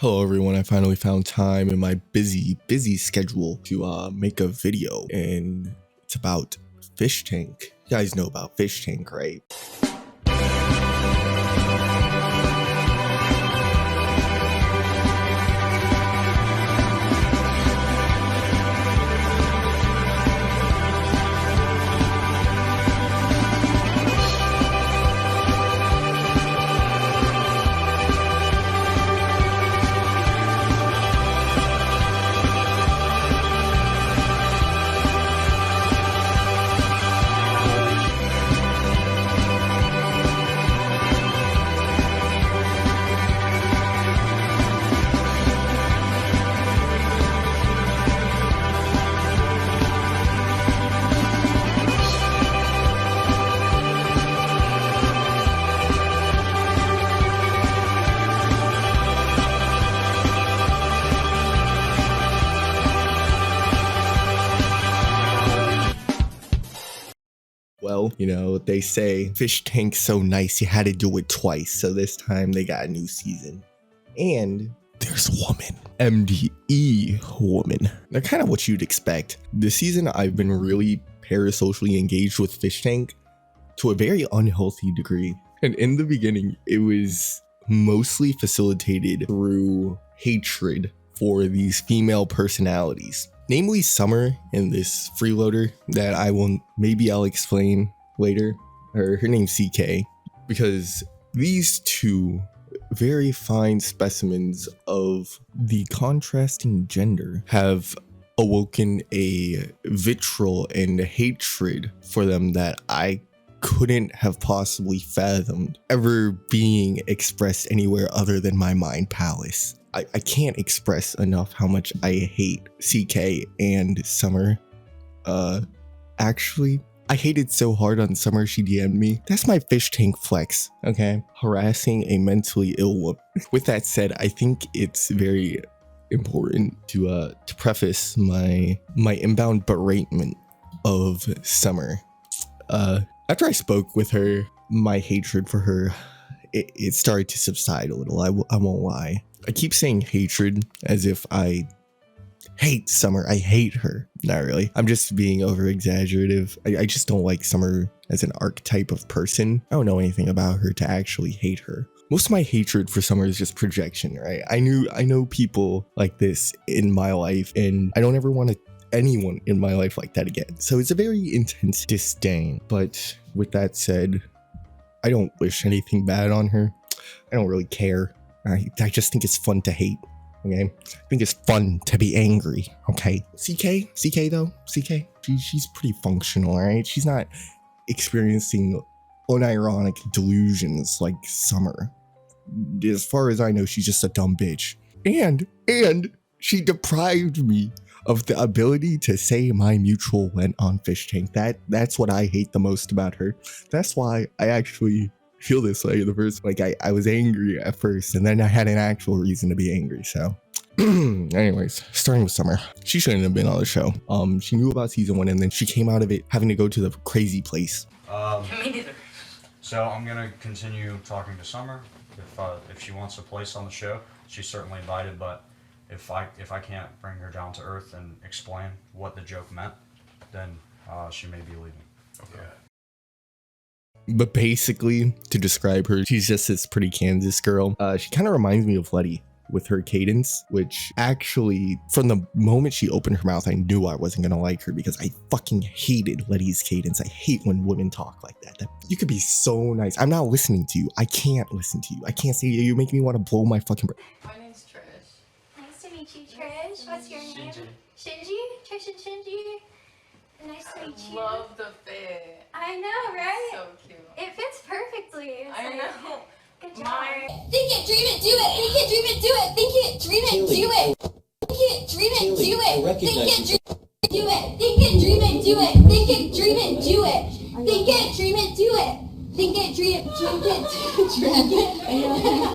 Hello everyone, I finally found time in my busy schedule to make a video, and it's about Fishtank. You guys know about Fishtank, right? Well, you know, they say Fishtank's so nice you had to do it twice, so this time they got a new season. And there's a woman. MDE woman. They're kind of what you'd expect. This season I've been really parasocially engaged with Fishtank to a very unhealthy degree. And in the beginning, it was mostly facilitated through hatred for these female personalities. Namely Summer and this freeloader that I'll explain later. Her name's CK, because these two very fine specimens of the contrasting gender have awoken a vitriol and hatred for them that I couldn't have possibly fathomed ever being expressed anywhere other than my mind palace. I can't express enough how much I hate CK and Summer. Actually, I hated so hard on Summer she DM'd me. That's my Fishtank flex, okay? Harassing a mentally ill woman. With that said, I think it's very important to preface my inbound beratement of Summer. After I spoke with her, my hatred for her, it started to subside a little. I won't lie. I keep saying hatred as if I hate Summer. I hate her. Not really. I'm just being over exaggerative. I just don't like Summer as an archetype of person. I don't know anything about her to actually hate her. Most of my hatred for Summer is just projection, right? I know people like this in my life, and I don't ever want anyone in my life like that again. So it's a very intense disdain. But with that said, I don't wish anything bad on her. I don't really care. I just think it's fun to hate, okay? I think it's fun to be angry, okay? CK though, she's pretty functional, right? She's not experiencing unironic delusions like Summer. As far as I know, she's just a dumb bitch. And she deprived me of the ability to say my mutual went on Fishtank. That's what I hate the most about her. That's why I actually feel this way in the first. Like I was angry at first, and then I had an actual reason to be angry. So anyways, starting with Summer, she shouldn't have been on the show. She knew about season 1, and then she came out of it having to go to the crazy place. Me neither. So I'm gonna continue talking to Summer. If she wants a place on the show, she's certainly invited. But if I can't bring her down to earth and explain what the joke meant, then she may be leaving. Okay. But basically, to describe her, she's just this pretty Kansas girl. She kind of reminds me of Letty with her cadence, which actually, from the moment she opened her mouth, I knew I wasn't going to like her because I fucking hated Letty's cadence. I hate when women talk like that. You could be so nice. I'm not listening to you. I can't listen to you. I can't say you make me want to blow my fucking breath. My name's Trish. Nice to meet you, Trish. What's your name? Shinji? Trish and Shinji? Nice to meet you. I love the fit. I know, right? So cute. It fits perfectly. I know. Good job. Think it, dream it, do it. Think it, dream it, do it. Think it, dream it, do it. Think it, dream it, do it. Think it, dream it, do it. Think it, dream it, do it. Think it, dream it, do it. Think it, dream it, do it. Think it, dream it.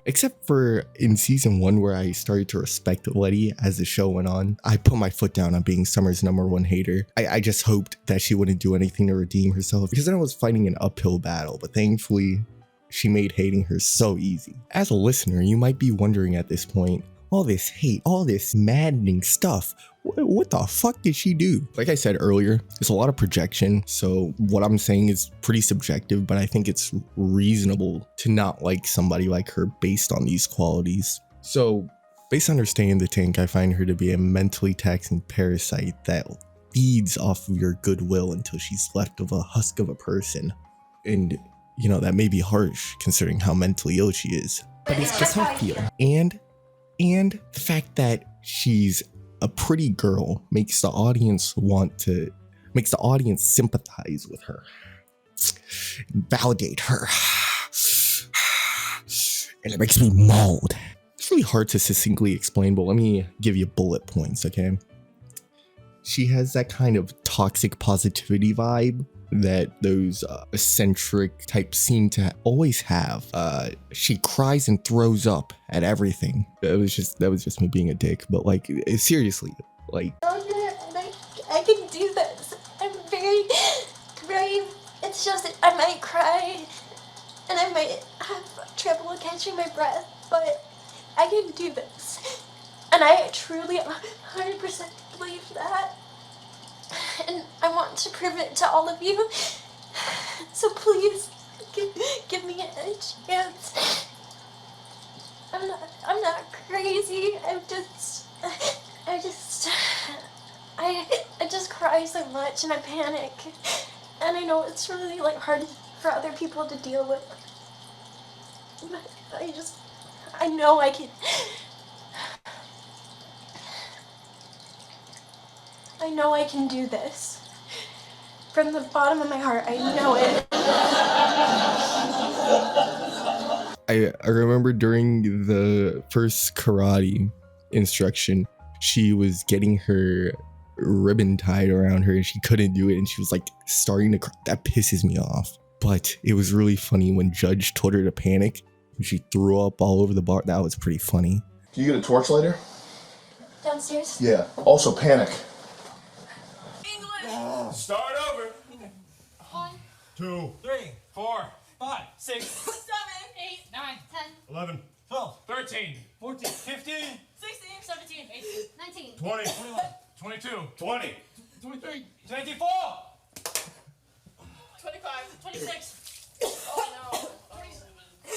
Except for in season 1, where I started to respect Letty as the show went on, I put my foot down on being Summer's #1 hater. I just hoped that she wouldn't do anything to redeem herself, because then I was fighting an uphill battle, but thankfully she made hating her so easy. As a listener, you might be wondering at this point, all this hate, all this maddening stuff. What the fuck did she do? Like I said earlier, there's a lot of projection. So what I'm saying is pretty subjective, but I think it's reasonable to not like somebody like her based on these qualities. So based on her stay in the tank, I find her to be a mentally taxing parasite that feeds off of your goodwill until she's left of a husk of a person. And, you know, that may be harsh considering how mentally ill she is, but it's just how I feel. And the fact that she's a pretty girl makes the audience sympathize with her, validate her, and it makes me mauled. It's really hard to succinctly explain, but let me give you bullet points, okay? She has that kind of toxic positivity vibe that those eccentric types seem to always have. She cries and throws up at everything. That was just me being a dick, but like seriously, like I can do this. I'm very brave. It's just that I might cry and I might have trouble catching my breath, but I can do this. And I truly 100% believe that. And I want to prove it to all of you. So please give me a chance. I'm not crazy. I just cry so much and I panic. And I know it's really like hard for other people to deal with. But I know I can. I know I can do this. From the bottom of my heart, I know it. I remember during the first karate instruction, she was getting her ribbon tied around her and she couldn't do it and she was like starting to cry. That pisses me off. But it was really funny when Judge told her to panic and she threw up all over the bar. That was pretty funny. Can you get a torch later? Downstairs? Yeah. Also panic. Start over. 1, 2, 3, 4, 5, 6, 7, 8, 9, 10, 11, 12, 13, 14, 15, 16, 17, 18, 19, 20, 21, 22, 20, 23, 24, 25, 26. Oh no.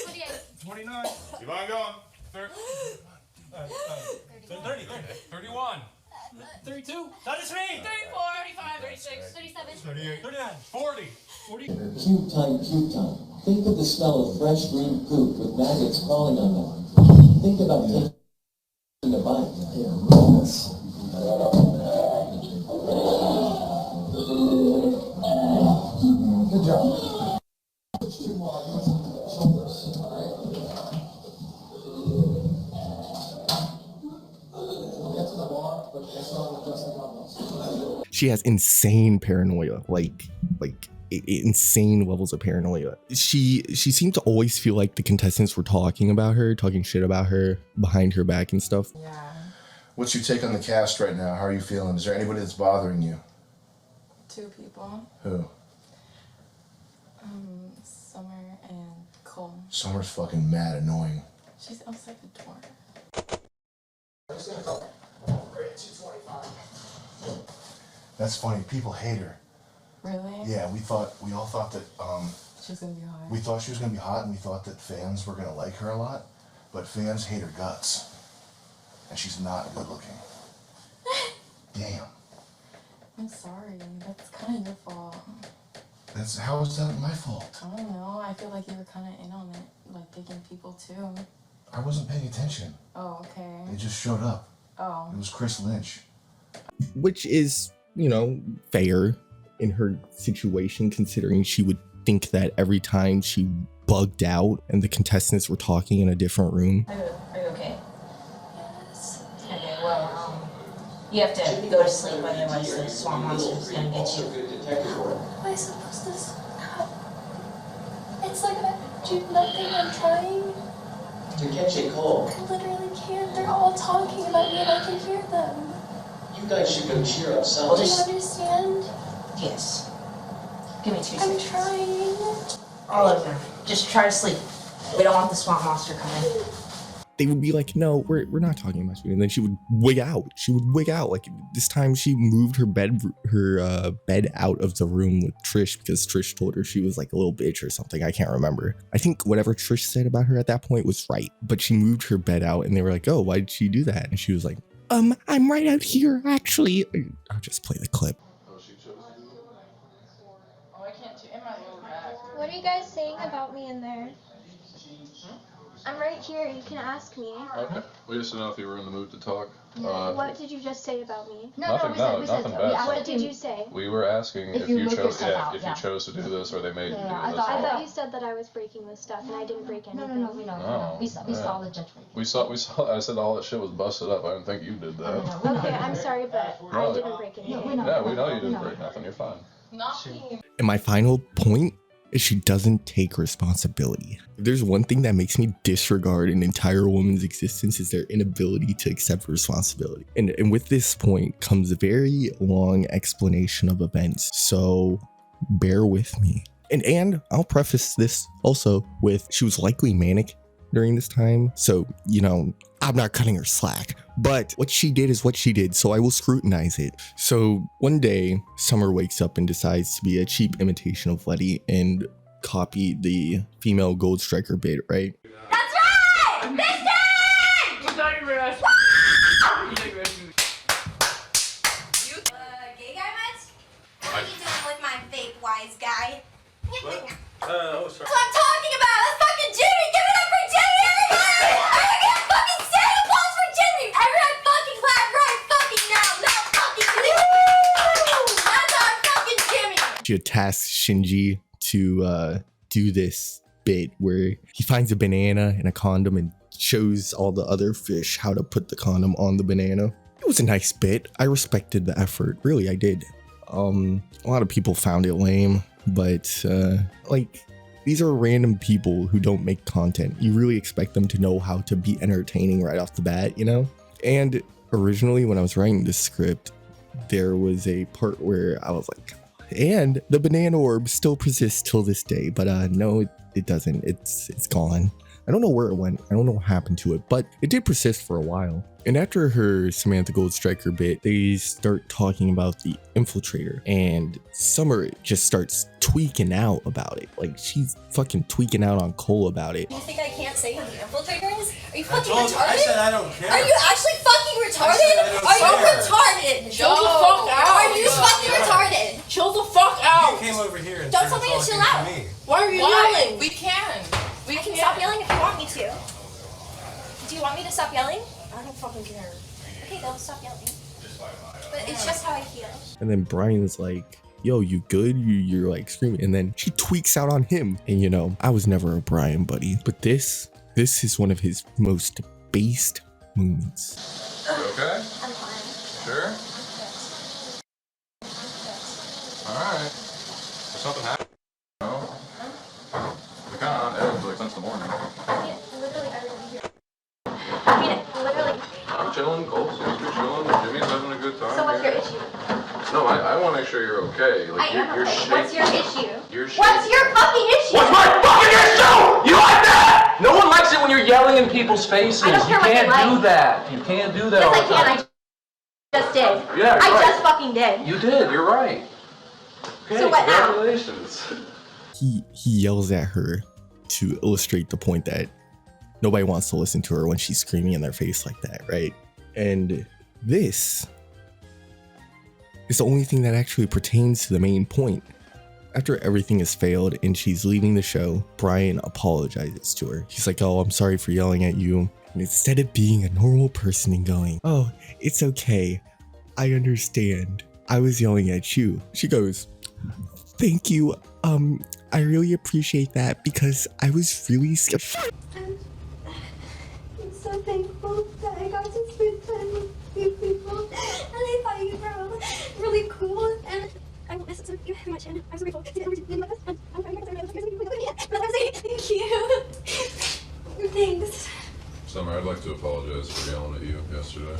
28. 29. Keep on going. 30, 31. 32. That is me. 34, 35, 36, 37, 38, 39, 40. Cute time, cute time. Think of the smell of fresh green poop with maggots crawling on them. Think about taking a bite. Good job. She has insane paranoia, like insane levels of paranoia. She seemed to always feel like the contestants were talking shit about her behind her back and stuff. Yeah. What's your take on the cast right now? How are you feeling? Is there anybody that's bothering you? 2 people. Who? Summer and Cole. Summer's fucking mad annoying. She's outside the door. That's funny. People hate her. Really? Yeah, we all thought that She's gonna be hot. we thought she was gonna be hot, and we thought that fans were gonna like her a lot, but fans hate her guts, and she's not good looking. Damn. I'm sorry. That's kind of your fault. How is that my fault? I don't know. I feel like you were kind of in on it, like picking people too. I wasn't paying attention. Oh, okay. They just showed up. Oh. It was Chris Lynch. Which is, you know, fair in her situation, considering she would think that every time she bugged out and the contestants were talking in a different room. Are you okay? Yes. Okay, well, you have to go to sleep, otherwise the swamp monster's gonna get you. How am I supposed to stop? It's like I do nothing. I'm trying. You're catching cold. I literally can't. They're all talking about me and I can hear them. You guys should go cheer up Well, something. Do you just- understand? Yes. Give me 2 I'm seconds. trying. All of them. Just try to sleep. We don't want the swamp monster coming. they would be like, no, we're not talking about you. And then she would wig out. Like this time she moved her bed out of the room with Trish because Trish told her she was like a little bitch or something. I can't remember. I think whatever Trish said about her at that point was right, but she moved her bed out and they were like, oh, why did she do that? And she was like, I'm right out here, actually. I'll just play the clip. What are you guys saying about me in there? I'm right here. You can ask me. Okay. We just didn't know if you were in the mood to talk. What did you just say about me? Nothing bad. What did you say? We were asking if you chose, yourself you chose to do this or they made you do this. I thought you said that I was breaking this stuff, and I didn't break anything. No, we know. We saw the judgment. We saw. I said all that shit was busted up. I didn't think you did that. Okay, I'm sorry, but I didn't break anything. Yeah, we know you didn't break nothing. You're fine. And my final point is she doesn't take responsibility. If there's one thing that makes me disregard an entire woman's existence is their inability to accept responsibility. And with this point comes a very long explanation of events. So bear with me. And I'll preface this also with she was likely manic during this time. So, you know, I'm not cutting her slack. But what she did is what she did, so I will scrutinize it. So one day, Summer wakes up and decides to be a cheap imitation of Letty and copy the female Gold Striker bit, right? That's right! Fishtank! Gay guy much? What are you doing with my fake wise guy? What? Oh, sorry. That's what I'm talking about! That's fucking Jimmy! Give it up for Jimmy, everybody! I get fucking stand applause for Jimmy! Everyone fucking clap right fucking now! Now fucking Jimmy! That's our fucking Jimmy! She tasks Shinji to do this bit where he finds a banana and a condom and shows all the other fish how to put the condom on the banana. It was a nice bit. I respected the effort. Really, I did. A lot of people found it lame, but like, these are random people who don't make content. You really expect them to know how to be entertaining right off the bat, you know? And originally when I was writing this script, there was a part where I was like, and the banana orb still persists till this day, but no, it doesn't. It's gone. I don't know where it went. I don't know what happened to it, but it did persist for a while. And after her Samantha Gold Striker bit, they start talking about the infiltrator, and Summer just starts tweaking out about it. Like, she's fucking tweaking out on Cole about it. You think I can't say who the infiltrator is? Are you fucking retarded? I said I don't care. Are you actually fucking retarded? Are you retarded? Chill the fuck out. Are you fucking retarded? Chill the fuck out. You came over here and Don't tell me to chill out. Why are you yelling? We can. We can stop yelling if you want me to. Do you want me to stop yelling? I don't fucking care. Okay, don't stop yelling. But it's just how I feel. And then Brian's like, yo, you good? You're like screaming. And then she tweaks out on him. And you know, I was never a Brian buddy, but this is one of his most based moments. You okay? I'm fine. Sure? Alright. There's something happening. No? We kind of on edge like since the morning. Literally everyone here. I mean, literally. I'm chilling, Cole seems to be chilling, Jimmy's having a good time. So what's your issue? No, I want to make sure you're okay. Like, you're shaking. What's your issue? You're shaking. What's your fucking issue? What's my fucking issue? You like that? No one likes it when you're yelling in people's faces. I don't care what you you can't like. do that. You can't do that Yes, all I the can. time. I just did. Yeah, I right. just fucking did. You did. You're right. Okay, So what now? congratulations. He yells at her to illustrate the point that nobody wants to listen to her when she's screaming in their face like that, right? And this is the only thing that actually pertains to the main point. After everything has failed and she's leaving the show, Brian apologizes to her. He's like, oh, I'm sorry for yelling at you. And instead of being a normal person and going, oh, it's okay, I understand, I was yelling at you, she goes, thank you, I really appreciate that because I was really scared. I'm so thankful that I got to spend time with you people. And I thought you were all really cool. And I won't miss you very much. And I'm so grateful to everything my best friend. I'm trying to get but I'm saying thank you. Thanks. Summer, I'd like to apologize for yelling at you yesterday.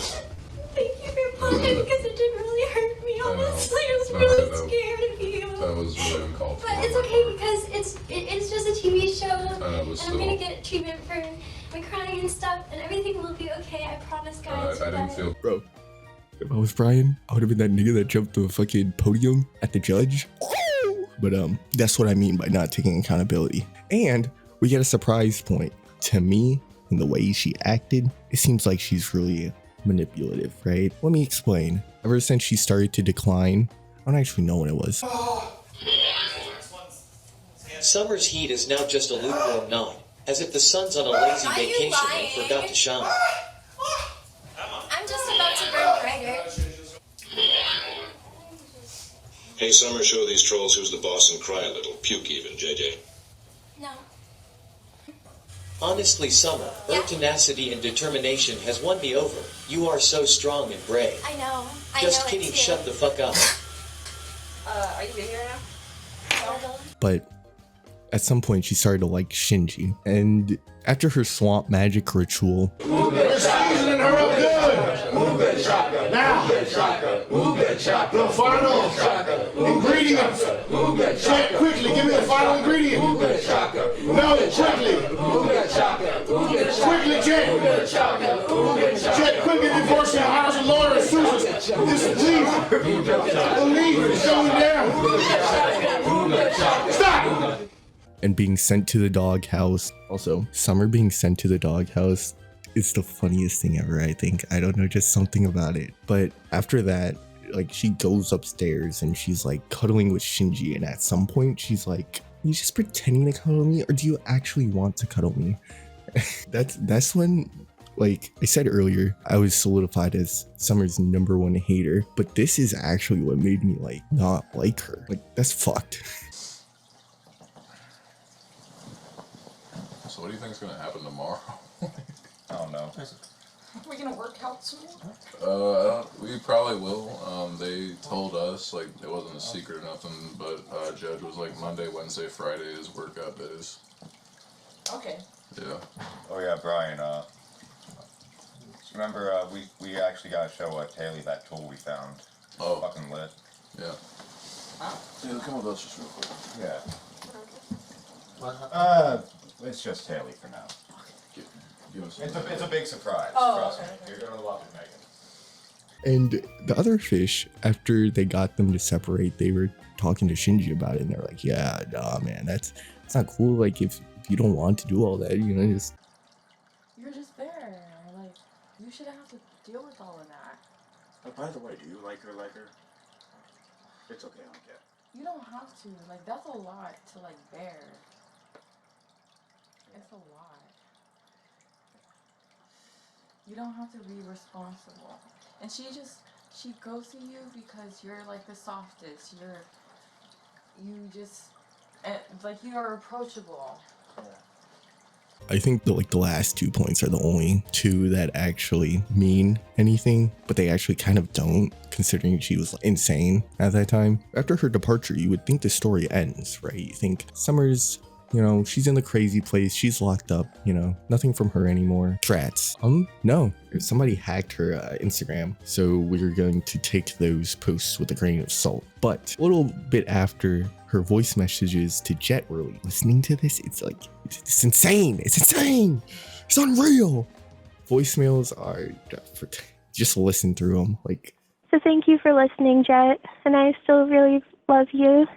Thank you for apologizing because it didn't really hurt me. Honestly, I was really scared of you. That was really uncalled for. But it's okay because it's just a TV show. I know, but And still. I'm gonna get treatment for we're crying and stuff, and everything will be okay. I promise, guys. I didn't feel. Bro, if I was Brian, I would have been that nigga that jumped the fucking podium at the judge. But that's what I mean by not taking accountability. And we get a surprise point. To me, in the way she acted, it seems like she's really manipulative, right? Let me explain. Ever since she started to decline, I don't actually know when it was. Summer's heat is now just a lukewarm 9, as if the sun's on a lazy vacation and forgot to shine. I'm just about to burn brighter. Hey, Summer, show these trolls who's the boss and cry a little. Puke even, JJ. No. Honestly, Summer, her tenacity and determination has won me over. You are so strong and brave. I know. Just kidding, shut the fuck up. Are you in here now? But at some point she started to like Shinji, and after her swamp magic ritual, We're seasoning her up good. Now, the final ingredients. Check quickly. Give me the final ingredient. No, quickly. Quickly, check. Check quickly before she hires a lawyer and sues us. This leaf. The leaf is going down. Stop. and being sent to the doghouse. Also, Summer being sent to the doghouse is the funniest thing ever, I think. I don't know, just something about it. But after that, like, she goes upstairs and she's like cuddling with Shinji, and at some point she's like, are you just pretending to cuddle me, or do you actually want to cuddle me? That's when, like I said earlier, I was solidified as Summer's #1 hater, but this is actually what made me like not like her. Like, that's fucked. So what do you think is gonna happen tomorrow? I don't know. Are we gonna work out some more? We probably will. They told us, like, it wasn't a secret or nothing, but Judge was like Monday, Wednesday, Friday is workout days. Okay. Yeah. Oh yeah, Brian, remember, we actually gotta show Taylor that tool we found. Oh. Fucking lit. Yeah. Yeah, come with us just real quick. Yeah. It's just Taylor for now. Give us It's a big surprise. Oh, Trust okay. me. You're gonna love it, Megan. And the other fish, after they got them to separate, they were talking to Shinji about it, and they're like, yeah, nah, man, that's not cool. Like, if you don't want to do all that, you know, just... You're just there. Like, you shouldn't have to deal with all of that. By the way, do you like her? It's okay, I don't care. You don't have to. Like, that's a lot to, like, bear. It's a lot. You don't have to be responsible. And she goes to you because you're, like, the softest. You're approachable. I think that, the last 2 points are the only two that actually mean anything, but they actually kind of don't, considering she was insane at that time. After her departure, you would think the story ends, right? You think Summer's, you know, she's in the crazy place, she's locked up, you know, nothing from her anymore. Strats. No, somebody hacked her Instagram, so we're going to take those posts with a grain of salt. But a little bit after her voice messages to Jet were listening to this, it's like, it's insane. It's insane. It's unreal. Voicemails are, just listen through them. Like, so thank you for listening, Jet, and I still really love you.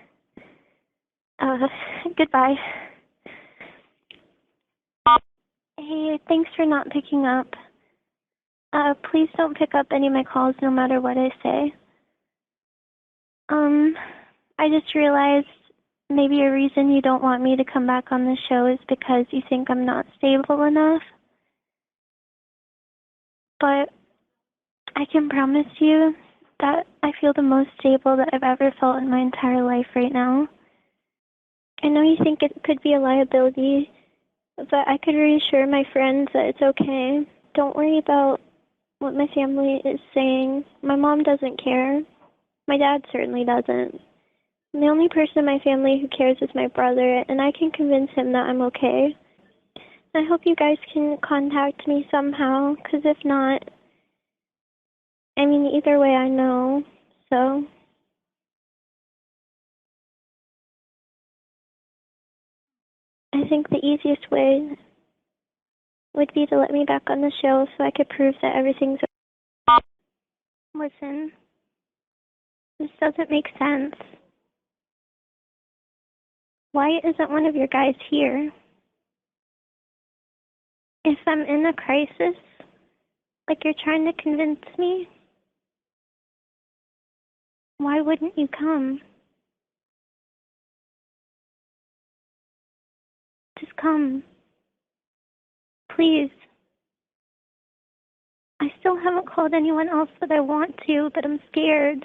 Goodbye. Hey, thanks for not picking up. Please don't pick up any of my calls no matter what I say. I just realized maybe a reason you don't want me to come back on the show is because you think I'm not stable enough. But I can promise you that I feel the most stable that I've ever felt in my entire life right now. I know you think it could be a liability, but I could reassure my friends that it's okay. Don't worry about what my family is saying. My mom doesn't care. My dad certainly doesn't. The only person in my family who cares is my brother, and I can convince him that I'm okay. I hope you guys can contact me somehow, because if not, I mean, either way I know, so... I think the easiest way would be to let me back on the show so I could prove that everything's okay. Listen, this doesn't make sense. Why isn't one of your guys here? If I'm in a crisis, like you're trying to convince me, why wouldn't you come? Just come. Please. I still haven't called anyone else that I want to, but I'm scared.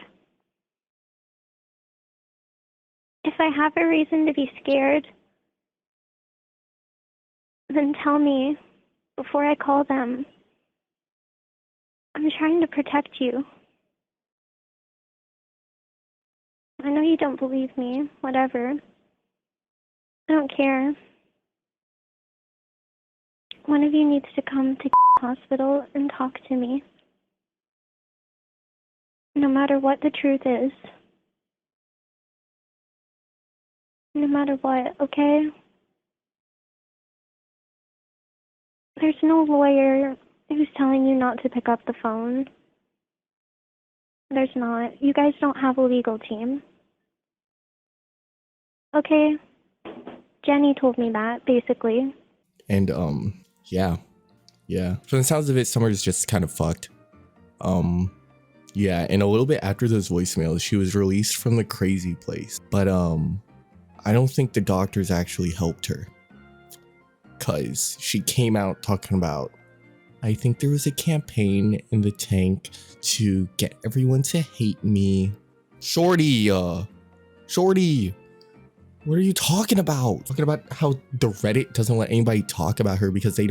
If I have a reason to be scared, then tell me before I call them. I'm trying to protect you. I know you don't believe me, whatever. I don't care. One of you needs to come to hospital and talk to me. No matter what the truth is. No matter what, okay? There's no lawyer who's telling you not to pick up the phone. There's not. You guys don't have a legal team. Okay? Jenny told me that, basically. And yeah. From the sounds of it, Summer's just kind of fucked. Yeah, and a little bit after those voicemails, she was released from the crazy place. But I don't think the doctors actually helped her. 'Cause she came out talking about, I think there was a campaign in the tank to get everyone to hate me. Shorty, what are you talking about? Talking about how the Reddit doesn't let anybody talk about her because they're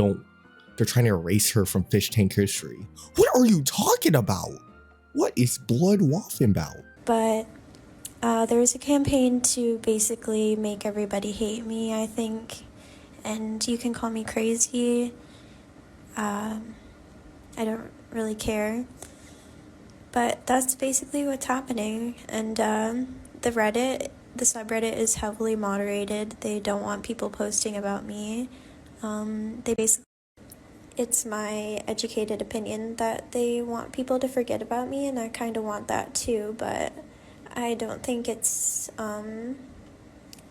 trying to erase her from Fishtank history. What are you talking about? What is Blood waffing about? But there was a campaign to basically make everybody hate me, I think. And you can call me crazy. I don't really care. But that's basically what's happening. And the subreddit is heavily moderated. They don't want people posting about me. It's my educated opinion that they want people to forget about me, and I kind of want that too, but I don't think it's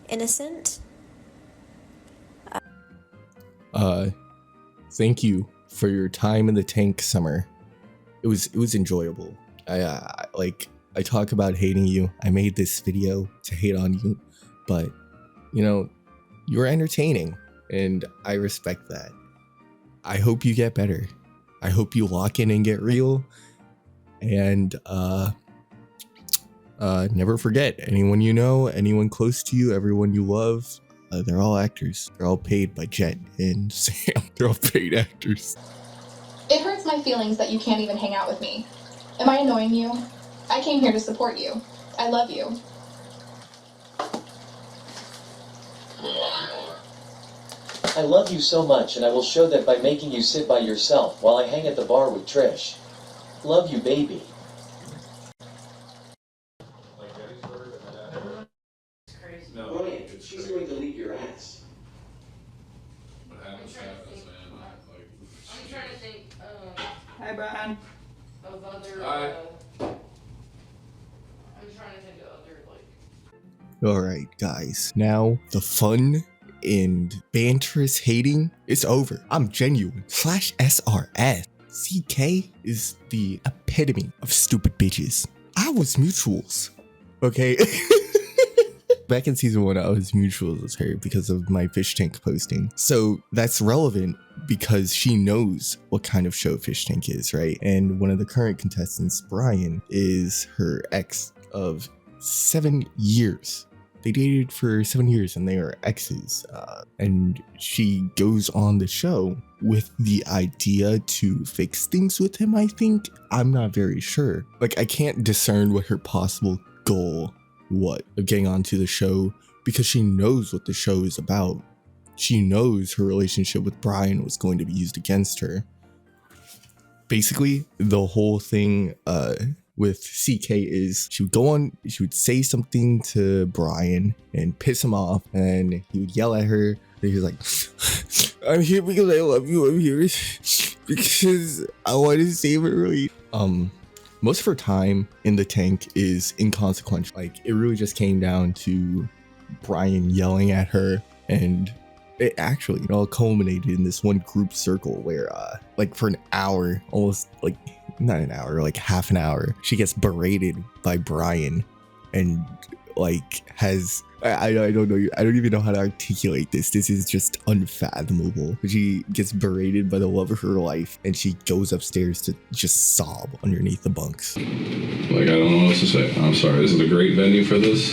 innocent. Thank you for your time in the tank, Summer. It was enjoyable. I talk about hating you. I made this video to hate on you, but you know, you're entertaining and I respect that. I hope you get better. I hope you lock in and get real. And never forget, anyone you know, anyone close to you, everyone you love, they're all actors. They're all paid by Jet and Sam. They're all paid actors. It hurts my feelings that you can't even hang out with me. Am I annoying you? I came here to support you. I love you. I love you so much, and I will show that by making you sit by yourself while I hang at the bar with Trish. Love you, baby. No, she's going to leave your ass. What happens, man. I'm trying to think Hi, Brian. of other. Hi. I'm trying to think of other All right, guys. Now the fun and banterous hating is over. I'm genuine. /SRS. CK is the epitome of stupid bitches. I was mutuals. Okay. Back in season 1, I was mutuals with her because of my Fishtank posting. So that's relevant because she knows what kind of show Fishtank is, right? And one of the current contestants, Brian, is her ex of 7 years. They dated for 7 years and they are exes. And she goes on the show with the idea to fix things with him, I think. I'm not very sure. Like, I can't discern what her possible goal of getting onto the show because she knows what the show is about. She knows her relationship with Brian was going to be used against her. Basically, the whole thing with CK is she would say something to Brian and piss him off, and he would yell at her. And he was like, I'm here because I love you. I'm here because I want to save her. Really. Most of her time in the tank is inconsequential. Like, it really just came down to Brian yelling at her, and it actually, culminated in this one group circle where, like, for an hour, almost, like, not an hour, like half an hour, she gets berated by Brian, and, like, has... I don't know. I don't even know how to articulate this. This is just unfathomable. She gets berated by the love of her life, and she goes upstairs to just sob underneath the bunks. Like, I don't know what else to say. I'm sorry. This is a great venue for this.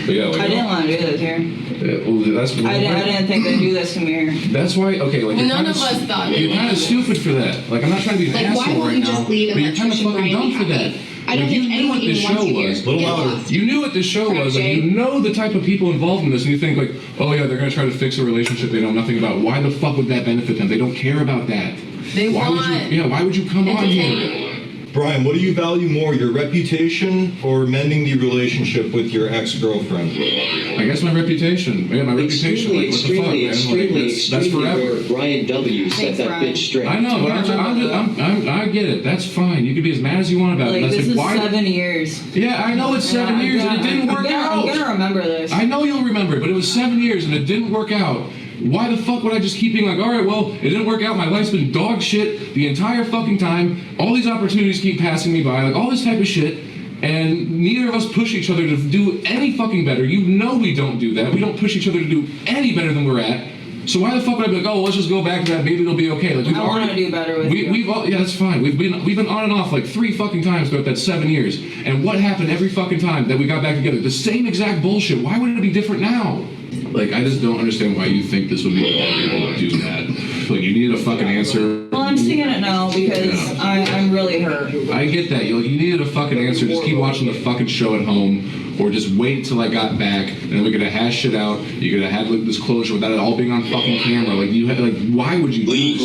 But yeah, like, I didn't want to do this here. I didn't think they'd do this to me here. That's why. Okay, like none of us thought you're kind of stupid for that. Like, I'm not trying to be an asshole right now, but you're kind of fucking dumb for that. I don't think anyone even wants you here. You knew what this show was. Like, you know the type of people involved in this, and you think like, oh yeah, they're gonna try to fix a relationship they know nothing about. Why the fuck would that benefit them? They don't care about that. Why would you come on here? Brian, what do you value more, your reputation or mending the relationship with your ex-girlfriend? I guess my reputation. Yeah, my reputation. Like, what the fuck, man? Like, that's forever. Brian W. set that bitch straight. I know, but I get it. That's fine. You can be as mad as you want about it. Like, That's this like, is 7 years. Yeah, I know it's 7 years and it didn't work out. I'm gonna remember this. I know you'll remember it, but it was 7 years and it didn't work out. Why the fuck would I just keep being like, all right, well, it didn't work out. My life's been dog shit the entire fucking time. All these opportunities keep passing me by, like all this type of shit. And neither of us push each other to do any fucking better. You know we don't do that. We don't push each other to do any better than we're at. So why the fuck would I be like, oh, let's just go back to that, maybe it'll be okay. Like, I want to do better with you. Yeah, that's fine. We've been on and off like 3 fucking times throughout that 7 years. And what happened every fucking time that we got back together? The same exact bullshit. Why would it be different now? Like, I just don't understand why you think this would be able to do that. Like, you need a fucking answer. Well, I'm seeing it now because I'm really hurt. I get that. You needed a fucking answer. Just keep watching the fucking show at home, or just wait until I got back, and then we could have hashed it out. You could have had like this closure without it all being on fucking camera. Like, you had, like, why would you leave?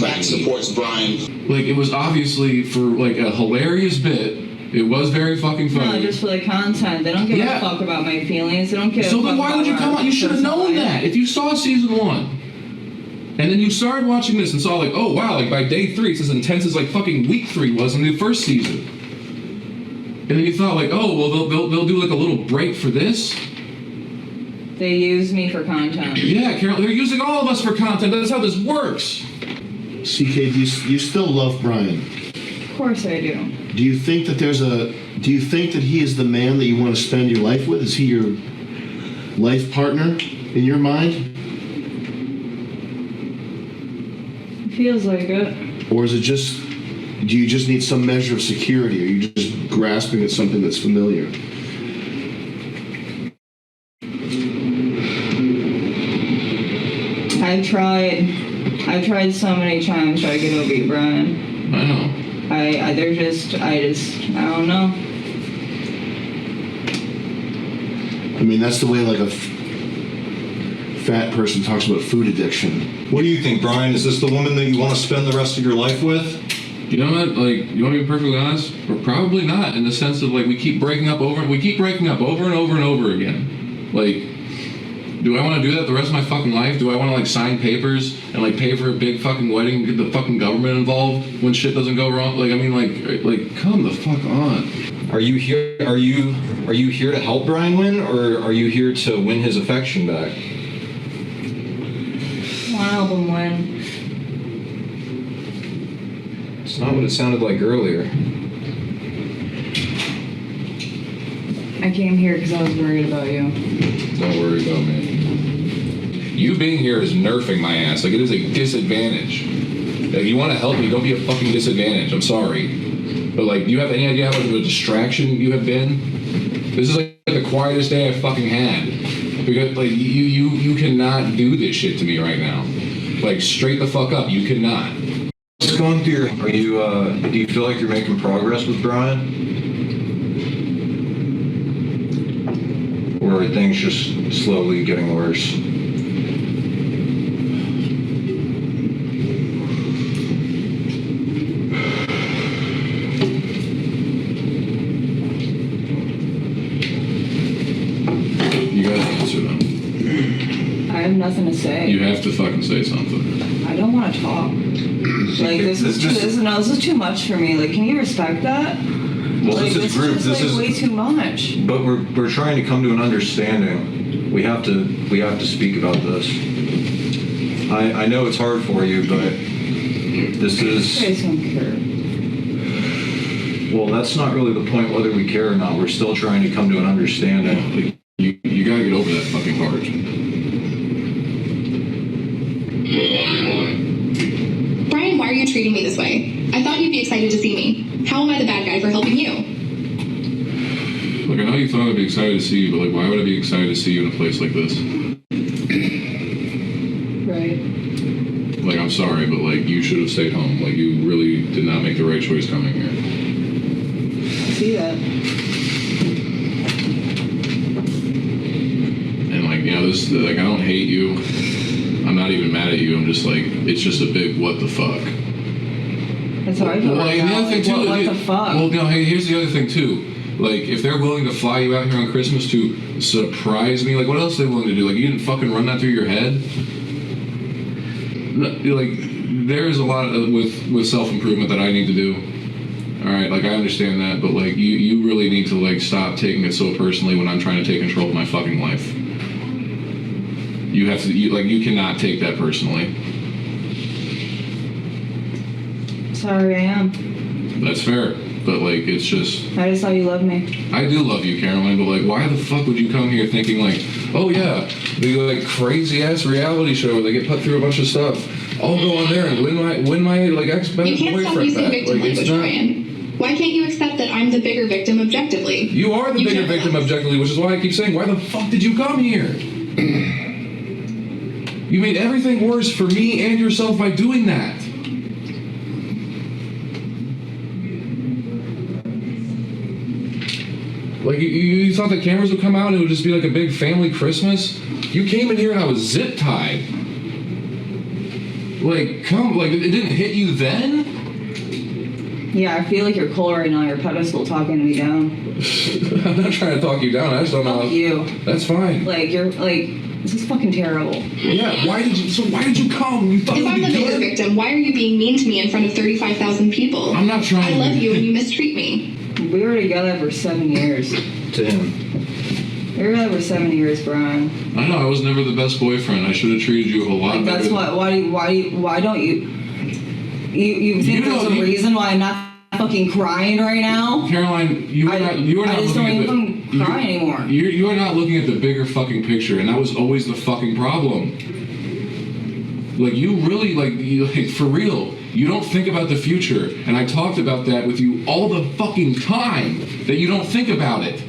Crack supports Brian. Like, it was obviously for like a hilarious bit. It was very fucking funny. No, just for the content. They don't give a fuck about my feelings. They don't care. So then why would you come on? You should have known that. If you saw season 1, and then you started watching this and saw like, oh wow, like by day 3 it's as intense as like fucking week 3 was in the first season. And then you thought like, oh well, they'll do like a little break for this. They use me for content. Yeah, Carol, they're using all of us for content. That's how this works. CK, you still love Brian? Of course I do. Do you think that he is the man that you want to spend your life with? Is he your life partner in your mind? It feels like it. Or is it just, do you just need some measure of security? Are you just grasping at something that's familiar? I've tried so many times to try to get over you, Brian. I know. I don't know. I mean, that's the way like a fat person talks about food addiction. What do you think, Brian? Is this the woman that you want to spend the rest of your life with? You know what? Like, you want to be perfectly honest? We're probably not, in the sense of like we keep breaking up over and over again. Like, do I want to do that the rest of my fucking life? Do I want to like sign papers and like pay for a big fucking wedding and get the fucking government involved when shit doesn't go wrong? Like, I mean, like come the fuck on. Are you here to help Brian win, or are you here to win his affection back? I want to help him win. It's not what it sounded like earlier. I came here because I was worried about you. Don't worry about me. You being here is nerfing my ass. Like, it is a disadvantage. If you want to help me, don't be a fucking disadvantage. I'm sorry. But, like, do you have any idea how much of a distraction you have been? This is, like, the quietest day I've fucking had. Because, like, you cannot do this shit to me right now. Like, straight the fuck up. You cannot. What's going through your... do you feel like you're making progress with Brian? Or are things just slowly getting worse? say. You have to fucking say something. I don't want to talk. Like, this is too much for me. Like, can you respect that? Well, like, this is group. This is way too much. But we're trying to come to an understanding. We have to speak about this. I know it's hard for you, but this is. You guys don't care. Well, that's not really the point whether we care or not. We're still trying to come to an understanding. Like, you gotta get over that fucking part. Brian, why are you treating me this way? I thought you'd be excited to see me. How am I the bad guy for helping you? Look, I know you thought I'd be excited to see you, but like, why would I be excited to see you in a place like this? Right. Like, I'm sorry, but like, you should have stayed home. Like, you really did not make the right choice coming here. I see that. And like, you know, this, like, I don't hate you. I'm not even mad at you. I'm just like, it's just a big what the fuck. That's how I feel right now. The other thing too, what the fuck? Well, no, hey, here's the other thing too. Like, if they're willing to fly you out here on Christmas to surprise me, like, what else are they willing to do? Like, you didn't fucking run that through your head? Like, there's a lot of, with self-improvement that I need to do. Alright, like, I understand that, but, like, you really need to, like, stop taking it so personally when I'm trying to take control of my fucking life. You have to, you cannot take that personally. Sorry, I am. That's fair, but, like, it's just... I just thought you loved me. I do love you, Caroline, but, like, why the fuck would you come here thinking, like, oh, yeah, the, like, crazy-ass reality show where they get put through a bunch of stuff. I'll go on there and win my like, ex-boyfriend back. You can't stop using victim language, Brian. Why can't you accept that I'm the bigger victim objectively? You are the bigger victim objectively, which is why I keep saying, why the fuck did you come here? You made everything worse for me and yourself by doing that. Like, you thought the cameras would come out and it would just be like a big family Christmas? You came in here and I was zip-tied. Like, it didn't hit you then? Yeah, I feel like you're cold right now. Your pedestal talking me down. I'm not trying to talk you down. I just don't know. Fuck you. That's fine. Like, you're, like, this is fucking terrible. Yeah, why did you come? You thought if I'm the bigger victim, why are you being mean to me in front of 35,000 people? I'm not trying I love you and you mistreat me. We were together for 7 years. To him. We were together for 7 years, Brian. I know, I was never the best boyfriend. I should have treated you a lot better. That's why don't you think there's a reason why I'm not fucking crying right now? Caroline, you are not I just don't even cry anymore. You are not looking at the bigger fucking picture, and that was always the fucking problem. Like, you really, like, for real, you don't think about the future, and I talked about that with you all the fucking time, that you don't think about it.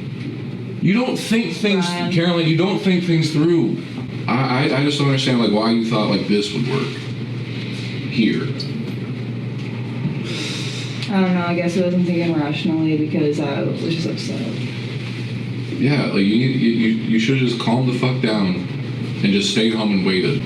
You don't think things, Brian. Caroline, you don't think things through. I just don't understand, like, why you thought, like, this would work. Here. I don't know, I guess I wasn't thinking rationally because I was just upset. Yeah, like, you should have just calmed the fuck down and just stayed home and waited.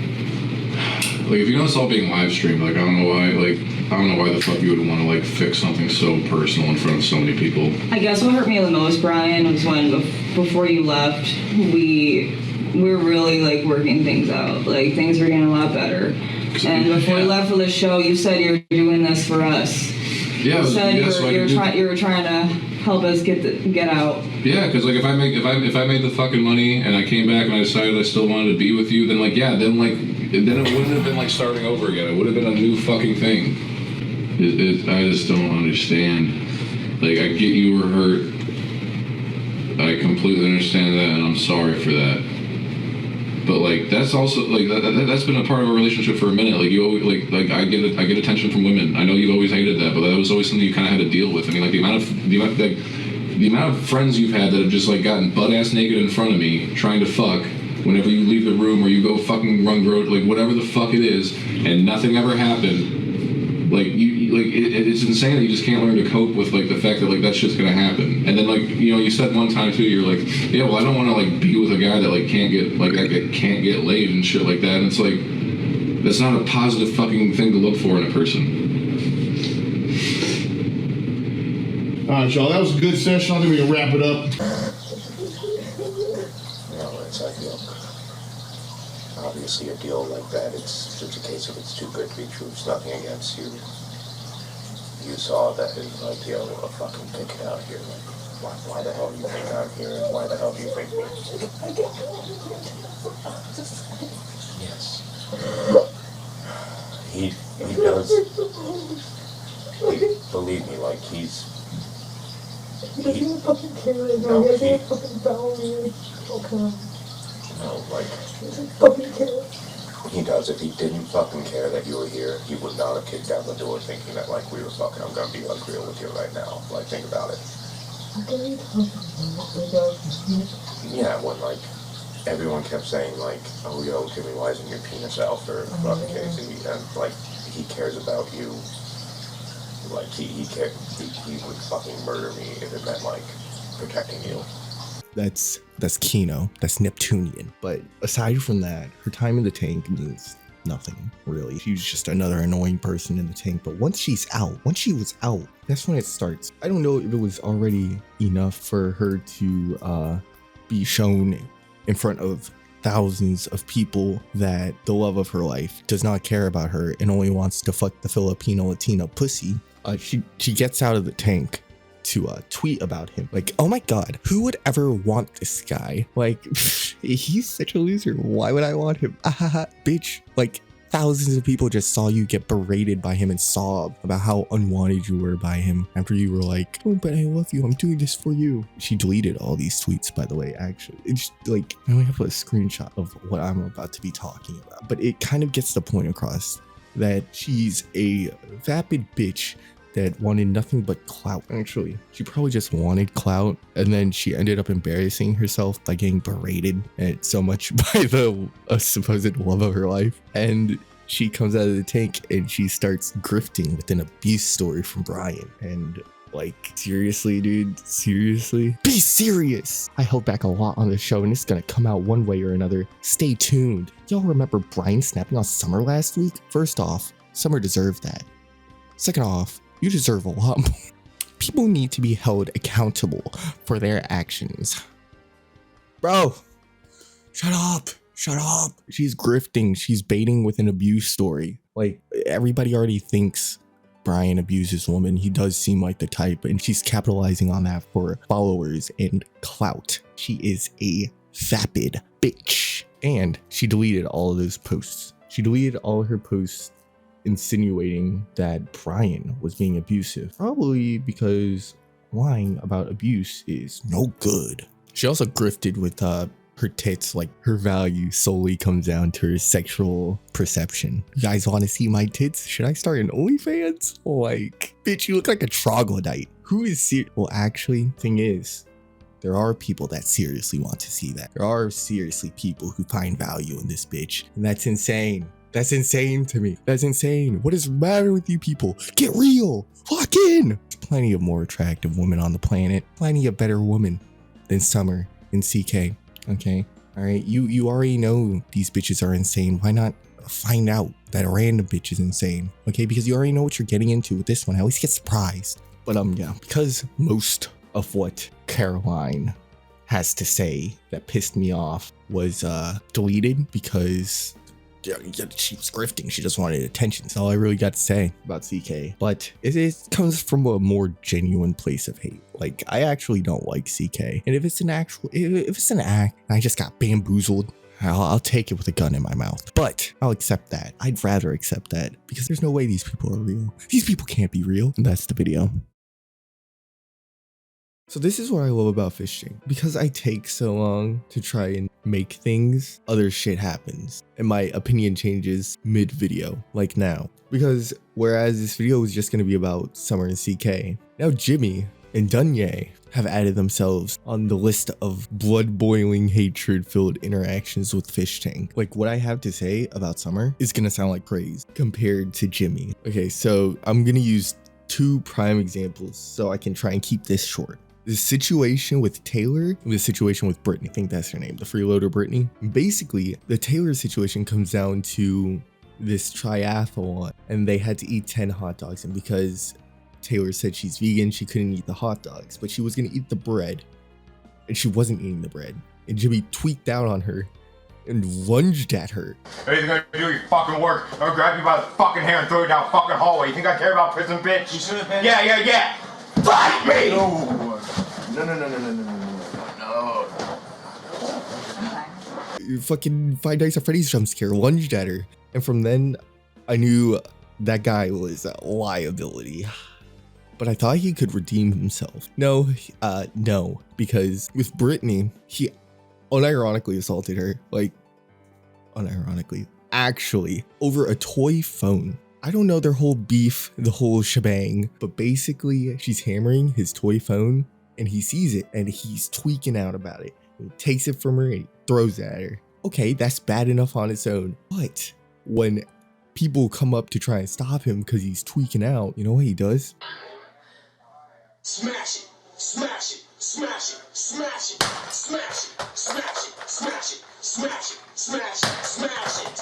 Like, if you know it's all being live streamed, like, I don't know why the fuck you would want to, like, fix something so personal in front of so many people. I guess what hurt me the most, Brian, was when, before you left, we were really, like, working things out. Like, things were getting a lot better. And before you left for the show, you said you were doing this for us. Yeah, you said you were trying to help us get out. Yeah, because, like, if I made the fucking money and I came back and I decided I still wanted to be with you, then it wouldn't have been like starting over again. It would have been a new fucking thing. I just don't understand. Like, I get you were hurt. I completely understand that, and I'm sorry for that. But, like, that's also, like, that's been a part of our relationship for a minute. Like, you always, like I get attention from women. I know you've always hated that, but that was always something you kind of had to deal with. I mean, like, the amount of friends you've had that have just, like, gotten butt-ass naked in front of me trying to fuck whenever you leave the room or you go fucking run road, like, whatever the fuck it is, and nothing ever happened. Like, it's insane that you just can't learn to cope with, like, the fact that, like, that shit's gonna happen. And then, like, you know, you said one time too, you're like, yeah, well, I don't want to, like, be with a guy that, like, can't get laid and shit like that. And it's like, that's not a positive fucking thing to look for in a person. All right, y'all, that was a good session. I think we can wrap it up. obviously a deal like that, it's a case of it's too good to be true. It's nothing against you. You saw that and like, yo, I'll fucking pick it out here. Like, why the hell do you think I'm here? And why the hell do you think me? Yes. He does. Believe me, like he's. He doesn't fucking care right now. He doesn't fucking follow me. Okay. No, like. He doesn't fucking care. He does. If he didn't fucking care that you were here, he would not have kicked down the door thinking that like we were fucking. I'm gonna be unreal with you right now. Like, think about it. Yeah, when like everyone kept saying like, oh yo, Jimmy, why isn't your penis out for fucking Casey? And like he cares about you. Like he would fucking murder me if it meant like protecting you. That's Kino. That's Neptunian. But aside from that, her time in the tank means nothing, really. She's just another annoying person in the tank. But once she was out, that's when it starts. I don't know if it was already enough for her to be shown in front of thousands of people that the love of her life does not care about her and only wants to fuck the Filipino Latina pussy. She gets out of the tank to tweet about him. Like, oh my god, who would ever want this guy? Like, he's such a loser. Why would I want him? Bitch. Like, thousands of people just saw you get berated by him and sob about how unwanted you were by him after you were like, oh, but I love you. I'm doing this for you. She deleted all these tweets, by the way, actually. It's like, I only have a screenshot of what I'm about to be talking about. But it kind of gets the point across that she's a vapid bitch that wanted nothing but clout. Actually, she probably just wanted clout, and then she ended up embarrassing herself by getting berated so much by the supposed love of her life. And she comes out of the tank and she starts grifting with an abuse story from Brian. And like, seriously, dude, seriously? Be serious! I held back a lot on the show and it's gonna come out one way or another. Stay tuned. Y'all remember Brian snapping on Summer last week? First off, Summer deserved that. Second off, you deserve a lot more. People need to be held accountable for their actions. Bro, shut up. Shut up. She's grifting. She's baiting with an abuse story. Like, everybody already thinks Brian abuses women. He does seem like the type, and she's capitalizing on that for followers and clout. She is a vapid bitch. And she deleted all of those posts. She deleted all of her posts insinuating that Brian was being abusive, probably because lying about abuse is no good. She also grifted with her tits. Like, her value solely comes down to her sexual perception. You guys want to see my tits? Should I start an OnlyFans? Like, bitch, you look like a troglodyte. Who is serious? Well, actually, thing is, there are people that seriously want to see that. There are seriously people who find value in this bitch, and that's insane. That's insane to me. That's insane. What is the matter with you people? Get real. Lock in. There's plenty of more attractive women on the planet. Plenty of better women than Summer and CK. Okay? Alright? You already know these bitches are insane. Why not find out that a random bitch is insane? Okay? Because you already know what you're getting into with this one. At least get surprised. But yeah. Because most of what Caroline has to say that pissed me off was deleted because she was grifting. She just wanted attention. That's all I really got to say about CK. But it comes from a more genuine place of hate. Like, I actually don't like CK. And if it's an act and I just got bamboozled, I'll take it with a gun in my mouth. But I'll accept that. I'd rather accept that because there's no way these people are real. These people can't be real. And that's the video. So this is what I love about Fishtank. Because I take so long to try and make things, other shit happens. And my opinion changes mid-video, like now. Because whereas this video was just going to be about Summer and CK, now Jimmy and Dunye have added themselves on the list of blood-boiling, hatred-filled interactions with Fishtank. Like, what I have to say about Summer is going to sound like praise compared to Jimmy. Okay, so I'm going to use 2 prime examples so I can try and keep this short. The situation with Taylor and the situation with Brittany. I think that's her name, the freeloader Brittany. Basically, the Taylor situation comes down to this triathlon and they had to eat 10 hot dogs. And because Taylor said she's vegan, she couldn't eat the hot dogs, but she was going to eat the bread and she wasn't eating the bread. And Jimmy tweaked out on her and lunged at her. Are you gonna do your fucking work? Or grab you by the fucking hair and throw you down the fucking hallway? You think I care about prison, bitch? You should have been. Yeah. Fight me! No. Fucking Five Nights at Freddy's jump scare, lunged at her. And from then, I knew that guy was a liability. But I thought he could redeem himself. No, because with Brittany, he unironically assaulted her. Like, unironically, actually, over a toy phone. I don't know their whole beef, the whole shebang, but basically, she's hammering his toy phone, and he sees it, and he's tweaking out about it. He takes it from her, and he throws it at her. Okay, that's bad enough on its own. But when people come up to try and stop him because he's tweaking out, you know what he does? Smash it, smash it, smash it, smash it, smash it, smash it, smash it, smash it, smash it, smash it.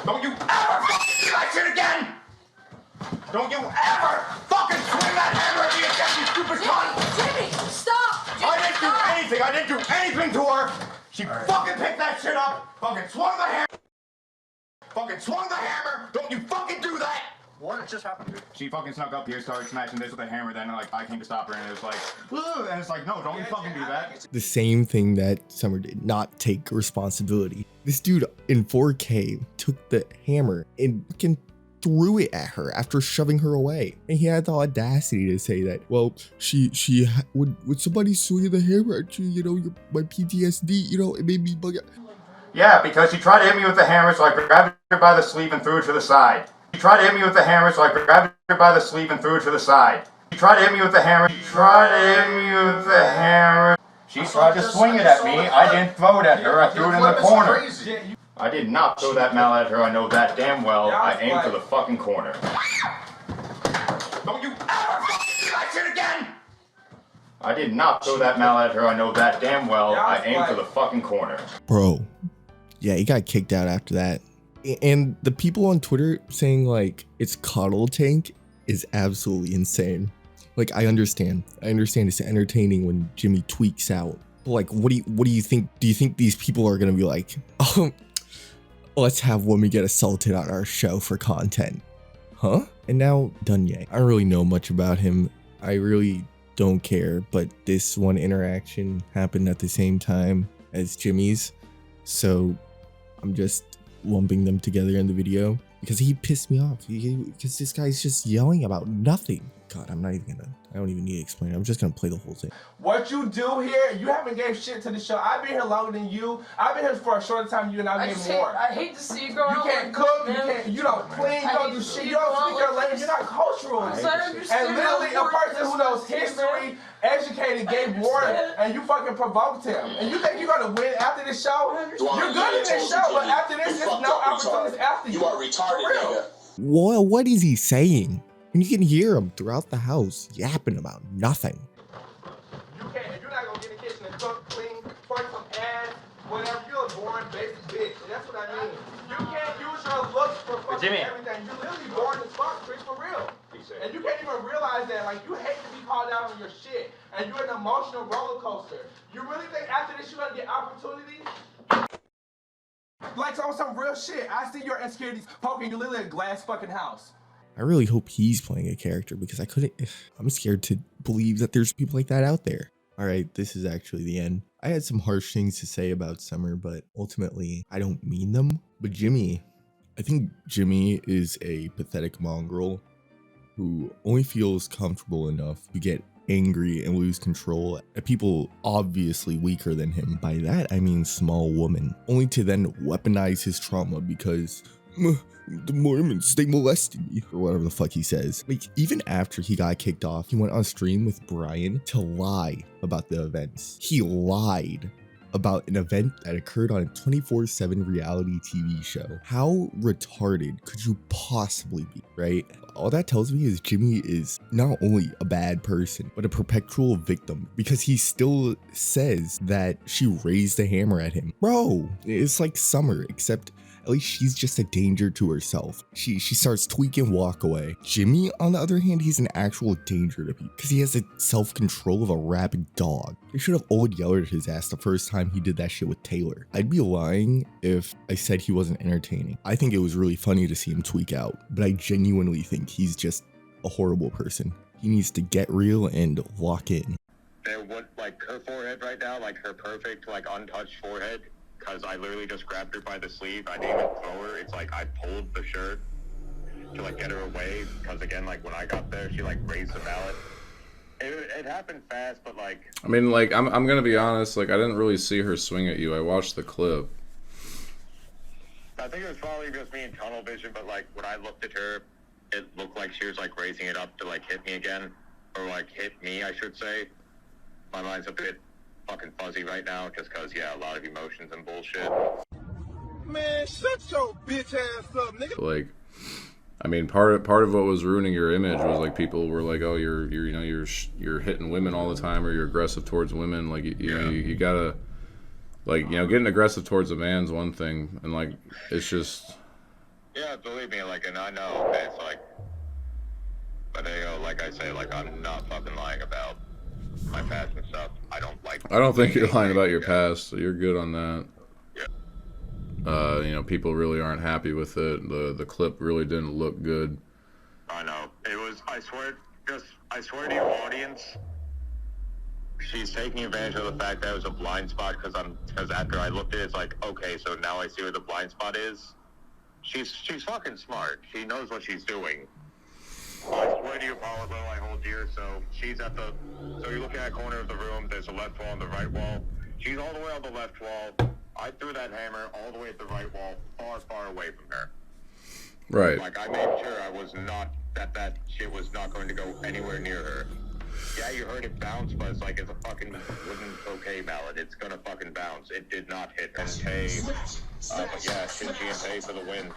Don't you ever fucking do that shit again! Don't you ever fucking swing that hammer at me again, you stupid cunt! Jimmy, stop! I didn't do anything! I didn't do anything to her! She fucking picked that shit up, fucking swung the hammer! Don't you fucking do that! What just happened? She fucking snuck up here, started smashing this with a hammer, then like I came to stop her and it was like, ugh, and it's like, no, don't you fucking do that. The same thing that Summer did, not take responsibility. This dude in 4K took the hammer and fucking threw it at her after shoving her away. And he had the audacity to say that, well, would somebody swing the hammer at you, you know, my PTSD, you know, it made me bug out. Yeah, because she tried to hit me with the hammer, so I grabbed her by the sleeve and threw her to the side. She tried to hit me with the hammer, so I grabbed her by the sleeve and threw her to the side. She tried to hit me with the hammer. She tried to swing it at me. I didn't throw it at her. I threw it in the corner. I did not throw that mallet at her. I know that damn well. I aimed for the fucking corner. Don't you ever fucking do that shit again! I did not throw that mallet at her. I know that damn well. I aimed for the fucking corner. Bro, yeah, he got kicked out after that. And the people on Twitter saying like it's Cuddle Tank is absolutely insane. Like I understand it's entertaining when Jimmy tweaks out. But like what do you think? Do you think these people are gonna be like, oh, let's have women get assaulted on our show for content? Huh? And now Dunye. I don't really know much about him. I really don't care, but this one interaction happened at the same time as Jimmy's. So I'm just lumping them together in the video because he pissed me off because this guy's just yelling about nothing. God, I don't even need to explain it. I'm just gonna play the whole thing. What you do here, you haven't gave shit to the show. I've been here longer than you. I've been here for a shorter time than you, and I've been more. I hate to see you grow up. You can't cook, you don't clean, you don't do shit, you don't speak your language, you're not cultural. And literally a person who knows history, educated, gave warning, and you fucking provoked him. And you think you're gonna win after this show? You're good at this show, but after this, there's no opportunities after you. You are retarded, nigga. What is he saying? And you can hear him throughout the house yapping about nothing. You can't, if you're not gonna get in the kitchen and cook, clean, twerk some ass, whatever, you're a boring basic bitch. And that's what I mean. You can't use your looks for fucking everything. You're literally boring as fuck, Chris, for real. And you can't even realize that. Like, you hate to be called out on your shit. And you're an emotional roller coaster. You really think after this you're gonna get opportunity? Like on some real shit. I see your insecurities poking you literally a glass fucking house. I really hope he's playing a character because I'm scared to believe that there's people like that out there. All right, this is actually the end. I had some harsh things to say about Summer, but ultimately I don't mean them. But Jimmy, I think Jimmy is a pathetic mongrel who only feels comfortable enough to get angry and lose control at people obviously weaker than him. By that, I mean small women, only to then weaponize his trauma because the Mormons, they molested me, or whatever the fuck he says. Like, even after he got kicked off, he went on stream with Brian to lie about the events. He lied about an event that occurred on a 24/7 reality TV show. How retarded could you possibly be, right? All that tells me is Jimmy is not only a bad person, but a perpetual victim, because he still says that she raised a hammer at him. Bro, it's like Summer, except At least she's just a danger to herself. She starts tweaking, walk away. Jimmy, on the other hand, he's an actual danger to people because he has the self-control of a rabid dog. They should have old yelled at his ass the first time he did that shit with Taylor. I'd be lying if I said he wasn't entertaining. I think it was really funny to see him tweak out, but I genuinely think he's just a horrible person. He needs to get real and lock in. There would, like, her forehead right now, like her perfect, like, untouched forehead, because I literally just grabbed her by the sleeve. I didn't even throw her. It's like I pulled the shirt to, like, get her away, because again, like, when I got there, she, like, raised the mallet. It happened fast, but, like... I mean, like, I'm gonna be honest, like, I didn't really see her swing at you. I watched the clip. I think it was probably just me in tunnel vision, but, like, when I looked at her, it looked like she was, like, raising it up to, like, hit me again. Or, like, hit me, I should say. My mind's a bit fucking fuzzy right now, just because, yeah, a lot of emotions and bullshit. Man, shut your bitch ass up, nigga. Like, I mean, part of what was ruining your image was, like, people were like, oh, you're hitting women all the time, or you're aggressive towards women. Like, you gotta, like, getting aggressive towards a man's one thing, and, like, it's just... Yeah, believe me, like, and I know it's like, but you know, like I say, like, I'm not fucking lying about my past and stuff. I don't think you're lying about your past, so you're good on that. Yeah. People really aren't happy with it. The clip really didn't look good. I know. It was, I swear to you, audience, she's taking advantage of the fact that it was a blind spot, because after I looked at it, it's like, okay, so now I see where the blind spot is. She's fucking smart. She knows what she's doing. I swear to you, Paula, Lil, I hold dear. So she's at the... So you're looking at a corner of the room. There's a left wall and the right wall. She's all the way on the left wall. I threw that hammer all the way at the right wall, far, far away from her. Right. Like, I made sure I was not... That shit was not going to go anywhere near her. Yeah, you heard it bounce, but it's like it's a fucking wooden croquet mallet. It's gonna fucking bounce. It did not hit. And Tay, but yeah, Shinji and Tay for the win.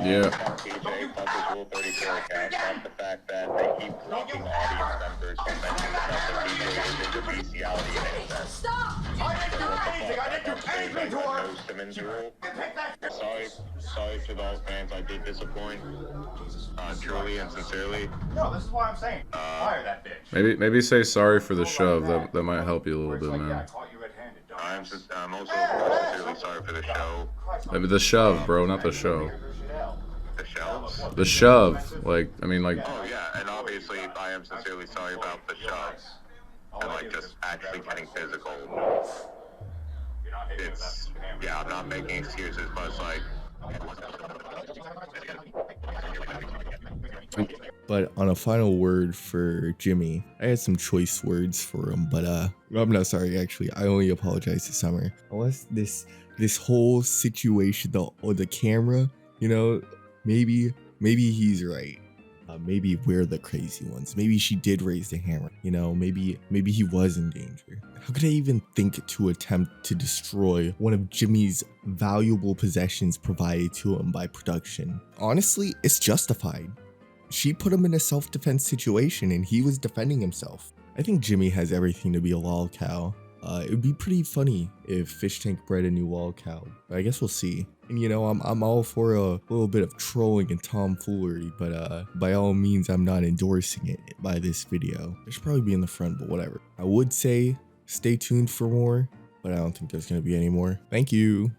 Yeah. Fuck TJ, fuck his Rule 34 account, fuck the fact that they keep blocking audience members from mentioning the fact that TJ is into bestiality and incest. Stop! I didn't do anything! I didn't do anything to her! No Simmons rule. Sorry to those fans I did disappoint. Truly and sincerely. No, this is what I'm saying. Fire that bitch. Maybe say sorry for the shove. That might help you a little bit, man. I'm also sincerely sorry for the show. Maybe the shove, bro, not the show. The shoves? The shove, like, I mean, like... Oh, yeah, and obviously I am sincerely sorry about the shoves. And, like, just actually getting physical. It's... Yeah, I'm not making excuses, but it's like... But on a final word for Jimmy, I had some choice words for him, but I'm not sorry, actually. I only apologize to Summer. Unless this whole situation, the camera, maybe he's right. Maybe we're the crazy ones. Maybe she did raise the hammer. Maybe he was in danger. How could I even think to attempt to destroy one of Jimmy's valuable possessions provided to him by production? Honestly, it's justified. She put him in a self-defense situation and he was defending himself. I think Jimmy has everything to be a lol cow. It would be pretty funny if Fishtank bred a new lol cow. I guess we'll see. And I'm all for a little bit of trolling and tomfoolery, but by all means, I'm not endorsing it by this video. It should probably be in the front, but whatever. I would say stay tuned for more, but I don't think there's gonna be any more. Thank you.